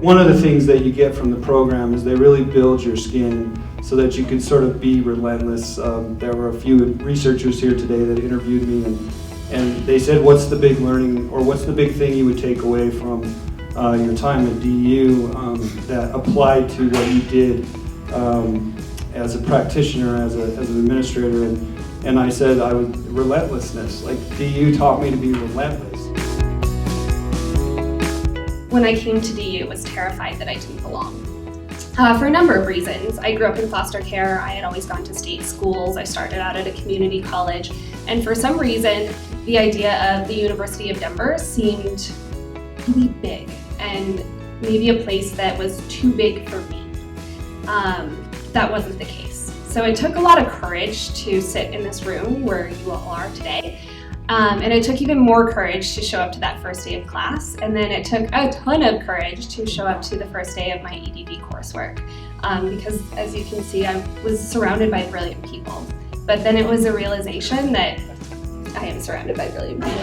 one of the things that you get from the program is they really build your skin so that you can sort of be relentless. There were a few researchers here today that interviewed me, and they said, what's the big learning, or what's the big thing you would take away from your time at DU that applied to what you did as a practitioner, as an administrator? And I said, relentlessness. Like, DU taught me to be relentless. When I came to DU, I was terrified that I didn't belong. For a number of reasons. I grew up in foster care. I had always gone to state schools. I started out at a community college. And for some reason, the idea of the University of Denver seemed really big and maybe a place that was too big for me. That wasn't the case. So it took a lot of courage to sit in this room where you all are today. And it took even more courage to show up to that first day of class. And then it took a ton of courage to show up to the first day of my EDV coursework. Because as you can see, I was surrounded by brilliant people. But then it was a realization that I am surrounded by brilliant people.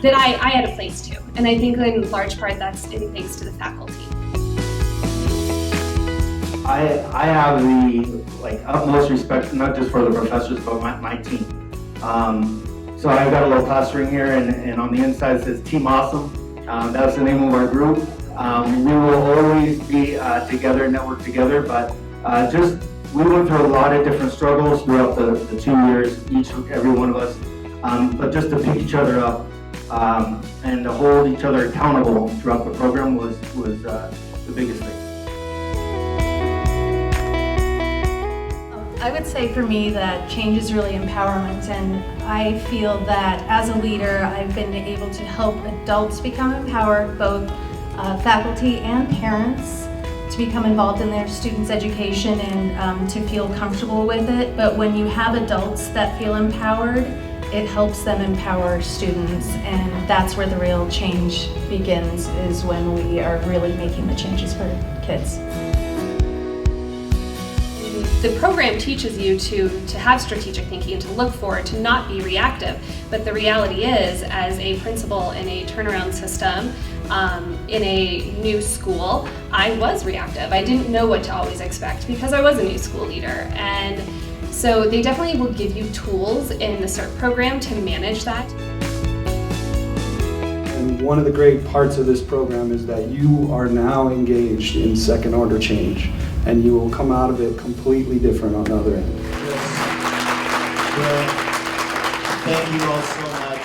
That I had a place too. And I think in large part that's in thanks to the faculty. I have the utmost respect, not just for the professors, but my team. So I've got a little plaster in here, and on the inside it says Team Awesome. That's the name of our group. We will always be together, network together, but we went through a lot of different struggles throughout the 2 years, every one of us. But just to pick each other up and to hold each other accountable throughout the program was the biggest thing. I would say for me that change is really empowerment, and I feel that as a leader I've been able to help adults become empowered, both faculty and parents, to become involved in their students' education and to feel comfortable with it. But when you have adults that feel empowered, it helps them empower students, and that's where the real change begins, is when we are really making the changes for kids. The program teaches you to have strategic thinking and to look forward, to not be reactive. But the reality is, as a principal in a turnaround system, in a new school, I was reactive. I didn't know what to always expect because I was a new school leader. And so they definitely will give you tools in the CERT program to manage that. And one of the great parts of this program is that you are now engaged in second order change, and you will come out of it completely different on the other end. Yes. Well, thank you all so much.